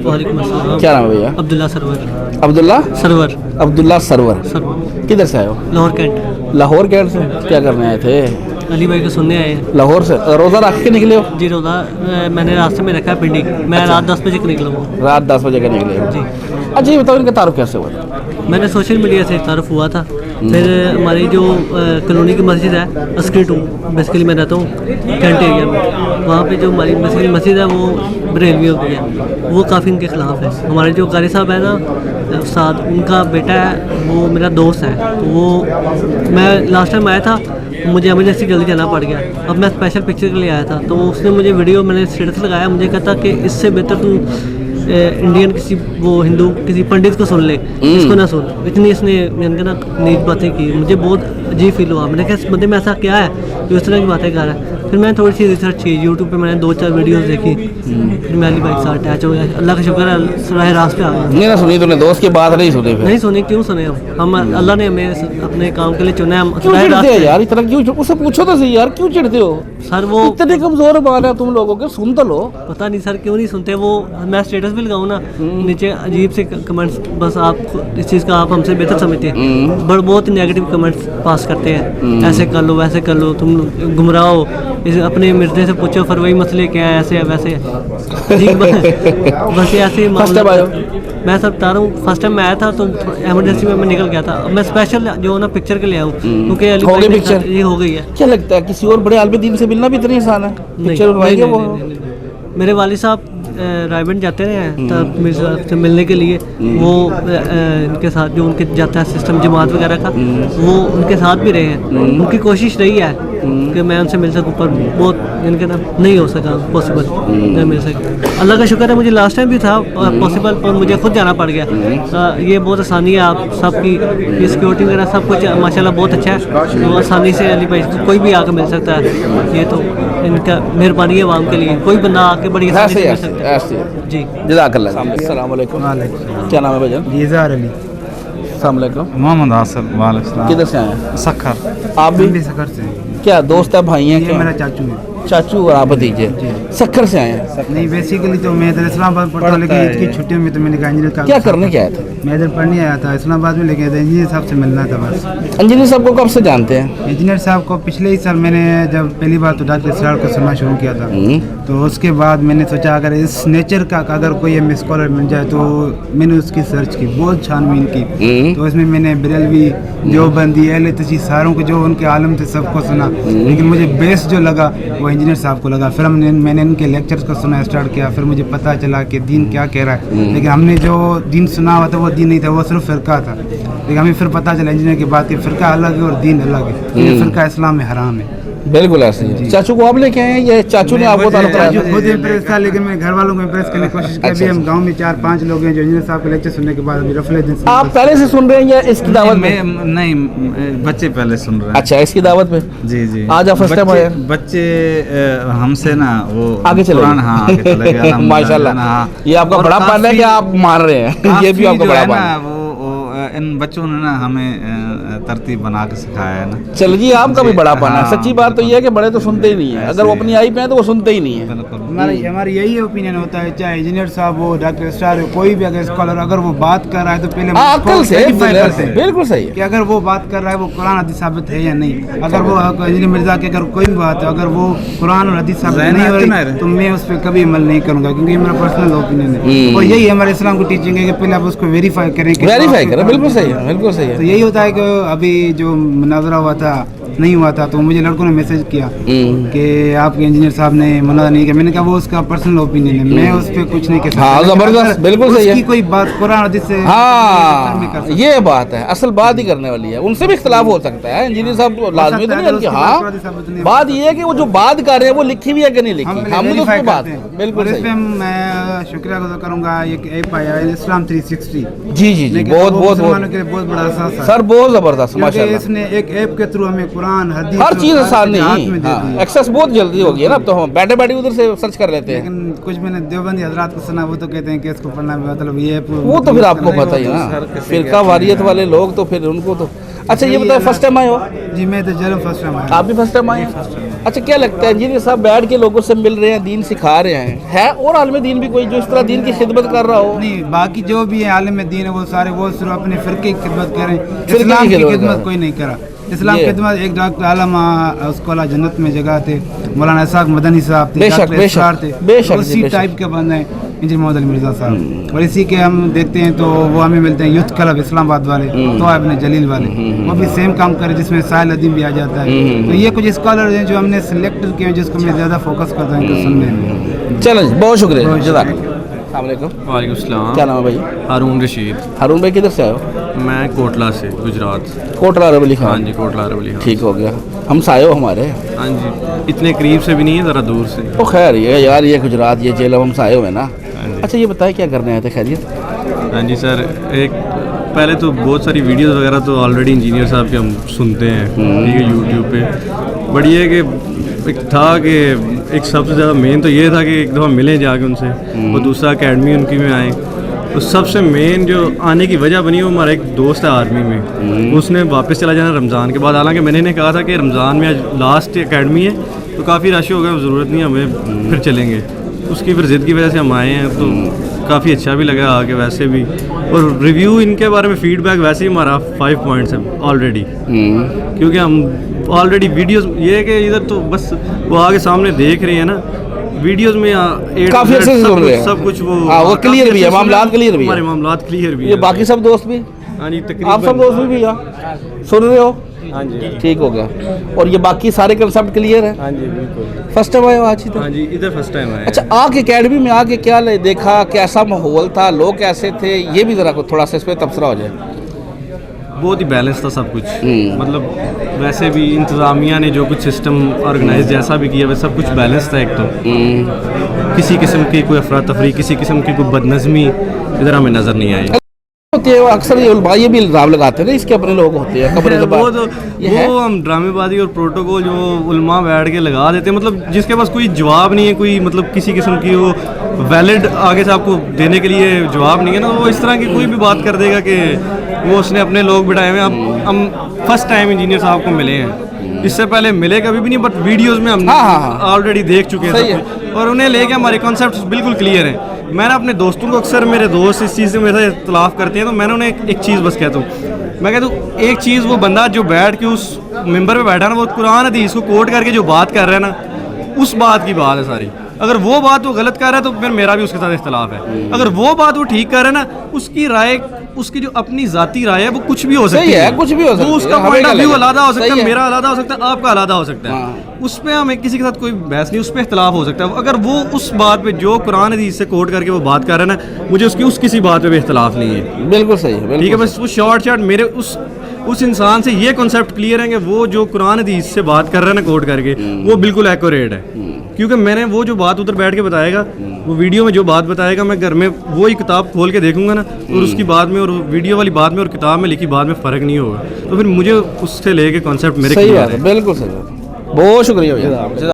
वालेकुम अस्सलाम। क्या नाम है भैया? अब्दुल्ला सरवर। अब्दुल्ला सरवर अब्दुल्ला सरवर। सरवर किधर से आए हो? लाहौर कैंट। लाहौर कैंट से क्या करने आए थे? अली भाई को सुनने आए हैं। लाहौर से रोज़ा रख के निकले हो? जी रोज़ा मैंने रास्ते में रखा है पिंडी। मैं रात 10 बजे को निकला हूँ। रात 10 बजे का निकले हो? जी। अच्छा ये बताओ इनका तारुफ कैसे हुआ? मैंने सोशल मीडिया से तारुफ हुआ था। फिर हमारी जो कॉलोनी की मस्जिद है अस्क्री 2, बेसिकली मैं रहता हूँ कैंट एरिया में, वहाँ पे जो हमारी मस्जिद है वो बरेलवियों की है, वो काफ़ी इनके ख़िलाफ़ है। हमारे जो कारी साहब है ना उस्ताद, उनका बेटा है, वो मेरा दोस्त है। तो वो मैं लास्ट टाइम आया था, मुझे एमरजेंसी जल्दी जाना पड़ गया। अब मैं स्पेशल पिक्चर के लिए आया था, तो उसने मुझे वीडियो, मैंने स्टेटस लगाया, मुझे कहता कि इससे बेहतर तू इंडियन किसी वो हिंदू किसी पंडित को सुन ले, इसको ना सुन। इतनी इसने मैंने ना नीच बातें की, मुझे बहुत अजीब फील हुआ। मैंने कहा इस बंदे में ऐसा क्या है जो इस तरह की बातें कर रहा है। फिर मैंने थोड़ी सी रिसर्च की, यूट्यूब पे मैंने 2-4 वीडियोस देखी, फिर मैं अली भाई के साथ अटैच हो गया। अल्लाह का शुक्र है सराह रास्त पे आ गया। नहीं ना सुनी तूने, दोस्त की बात नहीं सुनी? फिर नहीं सुनी, क्यों सुने हम अल्लाह ने हमें अपने काम के लिए चुना है। क्यों चिढ़ते हो यार इतना? क्यों उससे पूछो तो सही यार, क्यों चिढ़ते हो सर? वो इतने कमजोर बाल है तुम लोगों के, सुन तो लो। पता नहीं सर क्यों नहीं सुनते। वो मैं स्टेटस भी लगाऊँ ना, नीचे अजीब से कमेंट्स, बस आप इस चीज़ का आप हमसे बेहतर समझते हैं, बड़ बहुत नेगेटिव कमेंट्स पास करते हैं। ऐसे कर लो, वैसे कर लो, तुम गुमराह हो, अपने मिर्जे से पूछो फरवरी मसले क्या है, ऐसे है वैसे है जी। बस ऐसे मैं सब बता रहा हूँ। फर्स्ट टाइम मैं आया था तो एमरजेंसी में मैं निकल गया था। मैं स्पेशल जो ना पिक्चर के लिए आऊँ, क्योंकि हो गई पिक्चर, ये हो गई है। क्या लगता है किसी और बड़े आलिम दीन से मिलना भी इतनी आसान है? पिक्चर बनवाएंगे वो? मेरे वालिद साहब रायबंद जाते रहे हैं तब मेरे से मिलने के लिए, वो इनके साथ जो उनके जाता है सिस्टम जमात वगैरह का, वो उनके साथ भी रहे हैं। उनकी कोशिश रही है कि मैं उनसे मिल सकूँ, पर बहुत इनके ना नहीं हो सका पॉसिबल, नहीं मिल सका। अल्लाह का शुक्र है मुझे लास्ट टाइम भी था पॉसिबल, पर मुझे खुद जाना पड़ गया। ये बहुत आसानी है, आप सबकी सिक्योरिटी वगैरह सब कुछ माशाल्लाह बहुत अच्छा है, तो आसानी से अली भाई कोई भी आकर मिल सकता है। ये तो इनका मेहरबानी है आवाम के लिए, कोई बंदा आके बड़ी आसानी से मिल सकता है जी। जज़ाकल्लाह। अस्सलाम वालेकुम। क्या नाम है भाईजान? ईज़ार अली। अस्सलाम वालेकुम। मोहम्मद हासिल। वालेकुम। किधर से आए हैं? सखर। आप भी? सखर से। क्या दोस्त है, भाई हैं? ये क्या मेरा चाचू है। चाचू और आप भतीजे? सखर से आए हैं? नहीं बेसिकली तो मैं इधर इस्लामाबाद पढ़ता हूँ, लेकिन इसकी छुट्टियों में तो मैंने कहा इंजीनियर का। क्या करने के आए थे? मैं इधर पढ़ने आया था इस्लामाबाद में, लेकिन इंजीनियर साहब से मिलना था बस। इंजीनियर साहब को कब से जानते हैं? इंजीनियर साहब को पिछले ही साल मैंने जब पहली बार तो डॉक्टर इसरार को सुनना शुरू किया था, तो उसके बाद मैंने सोचा अगर इस नेचर का अगर कोई हमें स्कॉलर मिल जाए, तो मैंने उसकी सर्च की, बहुत छानबीन की। तो उसमें मैंने बरेलवी, देवबंदी, अहले तशय्युह सारों को जो उनके आलम थे सबको सुना, लेकिन मुझे बेस्ट जो लगा वो इंजीनियर साहब को लगा। फिर मैंने इनके लेक्चर्स को सुना स्टार्ट किया, फिर मुझे पता चला कि दीन क्या कह रहा है। लेकिन हमने जो दीन सुना हुआ था वो दीन नहीं था, वो सिर्फ फ़िरका था। लेकिन हमें फिर पता चला इंजीनियर की बात कि फ़िरका अलग है और दीन अलग है। ये फ़िरका इस्लाम में हराम है। बिल्कुल ऐसे ही। चाचू को आप लेके आए हैं या चाचू ने आपको ताल्लुक कराया? चाचू खुद इम्प्रेस था, लेकिन मैं घर वालों को इम्प्रेस करने की कोशिश की। हम गांव में 4-5 लोग हैं जो इंजीनियर साहब के लेक्चर सुनने के बाद अभी रफले दिन। आप पहले से सुन रहे हैं या इसकी दावत में? नहीं, बच्चे पहले सुन रहे हैं। अच्छा, इसकी दावत में? जी जी। आज आप फर्स्ट टाइम आए? बच्चे हमसे ना वो आगे चले गए। हाँ, आगे चले गए माशाल्लाह। ये आपका बड़ा पान है कि आप मान रहे हैं? ये भी आपका बड़ा पान है। इन बच्चों ने ना हमें तरतीब बना के सिखाया है ना। चल जी, आपका भी बड़ा पाना है। सच्ची बात तो ये है कि बड़े तो सुनते ही नहीं है, अगर वो अपनी आई पे हैं तो वो सुनते ही नहीं है। हमारी यही ओपिनियन होता है, चाहे इंजीनियर साहब हो, डॉक्टर स्टार हो, कोई भी अगर स्कॉलर अगर वो बात कर रहा है तो पहले अक्ल से करते हैं। बिल्कुल सही है कि अगर वो बात कर रहा है वो कुरान हदीस साबित है या नहीं। अगर वो इंजीनियर मिर्जा की अगर कोई भी बात है, अगर वो कुरान और हदीस साबित नहीं हो रही तो मैं उस पर कभी अमल नहीं करूँगा, क्योंकि मेरा पर्सनल ओपिनियन है। और यही हमारे इस्लाम की टीचिंग है कि पहले आप उसको वेरीफाई करें। बिल्कुल सही है, बिल्कुल सही है। तो यही होता है कि अभी जो मुनाजरा हुआ था नहीं हुआ था, तो मुझे लड़कों ने मैसेज किया कि आपके इंजीनियर साहब ने मुनाजरा नहीं किया। मैंने कहा वो उसका पर्सनल ओपिनियन है, मैं उस पर कुछ नहीं कह सकता। हाँ, जबरदस्त, बिल्कुल सही है। कोई बात कुरान हदीस से, हाँ ये बात है, असल बात ही करने वाली है। उनसे भी इख्तिलाफ हो सकता है, इंजीनियर साहब तो लाजमी तो नहीं है। हाँ, बात ये है कि वो जो बात कर रहे हैं वो लिखी हुई है कि नहीं लिखी, हमने तो उसकी बात बिल्कुल सही। मैं शुक्रिया गुजार करूंगा, एक ऐप आया है इस्लाम 360। जी जी जी, बहुत बहुत बहुत बड़ा अहसास है सर, बहुत जबरदस्त माशाल्लाह। इसने एक ऐप के थ्रू हमें कुरान हदीस हर चीज आसान नहीं, एक्सेस बहुत जल्दी हो गई है ना। अब तो हम बैठे बैठे उधर से सर्च कर लेते हैं। लेकिन कुछ मैंने देवबंदी हजरात को सुना, वो तो कहते हैं कि इसको पढ़ना मतलब ये वो तो फिर आपको पता ही है ना, फिरका वारियत वाले लोग तो फिर उनको तो अच्छा ये बताओ फर्स्ट टाइम आए हो? जी मैं तो जन्म फर्स्ट टाइम आया। आप भी फर्स्ट टाइम आए हैं? अच्छा क्या लगता है इंजीनियर साहब बैठ के लोगों से मिल रहे हैं, दीन सिखा रहे हैं, है और आलम दीन भी कोई जो इस तरह दीन की खिदमत कर रहा हो? नहीं, बाकी जो भी है आलिम दीन है वो सारे वो सिर्फ अपने फिरके की खिदमत करें, फिरके इस्लाम की की खिदमत खिदमत करें। कोई नहीं करा। इस्लाम ये। की खिदमत एक डॉक्टर आलम उसको अल्लाह जन्नत में जगह थे, मौलाना इसाक मदनी साहब थे, बेशक, डॉक्टर बेशक, इसरार थे, बेशक, उसी बेशक। टाइप के बंदे हैं इंजीनियर मोहम्मद अली मिर्जा साहब। और इसी के हम देखते हैं तो वो हमें मिलते हैं यूथ क्लब इस्लामाबाद वाले, तो इब्न जलील वाले, वो भी सेम काम करे जिसमें साहिल अदीम भी आ जाता है। तो ये कुछ स्कॉलर हैं जो हमने सिलेक्ट किए हैं जिसको मैं ज़्यादा फोकस करता हूँ इनको सुनने में। चलो जी, बहुत शुक्रिया, बहुत जज़ाकल्लाह। अस्सलाम वालेकुम। वालेकुम सलाम। क्या नाम है भाई? हारून रशीद। हारून भाई किधर से आए हो? मैं कोटला से, गुजरात। कोटला रवली हाँ खान। जी, कोटला रवली। हाँ ठीक हो गया, हम साए हो हमारे। हाँ जी, इतने करीब से भी नहीं है, ज़रा दूर से। तो खैर ये यार ये गुजरात ये जेल हम साए हुए ना। हाँ जी। अच्छा ये बताए क्या करने आए थे? खैरियत? हाँ जी सर, एक पहले तो बहुत सारी वीडियोस वगैरह तो ऑलरेडी इंजीनियर साहब के हम सुनते हैं, ठीक है, यूट्यूब पे। बट ये कि एक था कि एक सबसे ज़्यादा मेन तो ये था कि एक दफ़ा मिलें जाके उनसे, और दूसरा अकेडमी उनकी में आए। तो सबसे मेन जो आने की वजह बनी वो हमारा एक दोस्त है आर्मी में, उसने वापस चला जाना रमज़ान के बाद। हालांकि मैंने इन्हें कहा था कि रमज़ान में आज लास्ट अकेडमी है तो काफ़ी रश हो गया, ज़रूरत नहीं, हमें फिर चलेंगे। उसकी फिर ज़िद की वजह से हम आए हैं, तो काफ़ी अच्छा भी लगा आके वैसे भी। और रिव्यू इनके बारे में फीडबैक वैसे ही हमारा 5 पॉइंट्स है ऑलरेडी, क्योंकि हम ऑलरेडी वीडियोस ये है कि इधर तो बस वो आगे सामने देख रहे हैं ना, वीडियोस में काफी अच्छे से सुन रहे हैं। सब कुछ वो हाँ, वो काफी clear भी है, अच्छे से सुन मामलात रहे हैं। clear भी है। हमारे मामलात क्लियर भी ये है। बाकी सब दोस्त भी? हाँ जी, आप सब तकरीबन। दोस्त भी भैया सुन रहे हो? हाँ जी, ठीक हो गया। और ये बाकी सारे कंसेप्ट क्लियर है? हाँ जी, बिल्कुल। फर्स्ट टाइम आए हो आज ही? हाँ जी, इधर फर्स्ट टाइम आए। अच्छा, आके एकेडमी में आके क्या देखा, कैसा माहौल था, लोग कैसे थे, ये भी ज़रा थोड़ा सा इस पर तबसरा हो जाए। बहुत ही बैलेंस था सब कुछ, मतलब वैसे भी इंतज़ामिया ने जो कुछ सिस्टम ऑर्गेनाइज जैसा भी किया वैसा सब कुछ बैलेंस था। एक तो किसी किस्म की कोई अफरा तफरी, किसी किस्म की कोई बदनज़मी इधर हमें नज़र नहीं आई। होती है अक्सर ये उलमा ये भी इल्ज़ाम लगाते हैं ना, इसके अपने लोग होते हैं कब्र वो तो वो हम ड्रामेबाजी और प्रोटोकॉल जो उलमा बैठ के लगा देते हैं, मतलब जिसके पास कोई जवाब नहीं है, कोई मतलब किसी किस्म की वो वैलिड आगे से आपको देने के लिए जवाब नहीं है ना, वो इस तरह की कोई भी बात कर देगा कि वो उसने अपने लोग बिठाए हुए हैं। हम फर्स्ट टाइम इंजीनियर साहब को मिले हैं, इससे पहले मिले कभी भी नहीं, बट वीडियोस में हम ऑलरेडी देख चुके हैं सब कुछ, और उन्हें लेके हमारे कॉन्सेप्ट बिल्कुल क्लियर हैं। मैंने अपने दोस्तों को, अक्सर मेरे दोस्त इस चीज़ से मेरे साथ इख्तलाफ करते हैं, तो मैंने उन्हें एक चीज़ बस कहता हूँ, मैं कहता हूँ एक चीज़, वो बंदा जो बैठ के उस मेंबर पे बैठा ना, वो कुरान हदीस को कोट करके जो बात कर रहा है ना, उस बात की बात है सारी। अगर वो बात वो गलत कर रहा है तो फिर मेरा भी उसके साथ इख्तलाफ है। अगर वो बात वो ठीक कर रहा है ना, उसकी राय, उसकी जो अपनी जाती राय है वो कुछ भी हो सकती है, कुछ भी हो सकता है, उसका पॉइंट ऑफ व्यू अलग हो सकता है, मेरा अलग हो सकता है, आपका अलग हो सकता है। उस पर हमें किसी के साथ कोई बहस नहीं, उस पर इख्तलाफ हो सकता है। अगर वो उस बात पे जो कुरान हदीस से कोट करके वो बात कर रहा है ना, मुझे उसकी उस किसी बात पे भी इख्तलाफ नहीं है। बिल्कुल सही है, ठीक है, बस वो शॉर्ट मेरे उस इंसान से ये कॉन्सेप्ट क्लियर है कि वो जो कुरान हदीस से बात कर रहा है ना कोट करके, वो बिल्कुल एक्यूरेट है। क्योंकि मैंने वो जो बात उधर बैठ के बताएगा, वो वीडियो में जो बात बताएगा, मैं घर में वो ही किताब खोल के देखूंगा ना, और उसकी बात में और वीडियो वाली बात में और किताब में लिखी बात में फ़र्क नहीं होगा, तो फिर मुझे उससे लेके कॉन्सेप्ट मेरे सही बात है, बिल्कुल सही बात है। बहुत शुक्रिया भैया।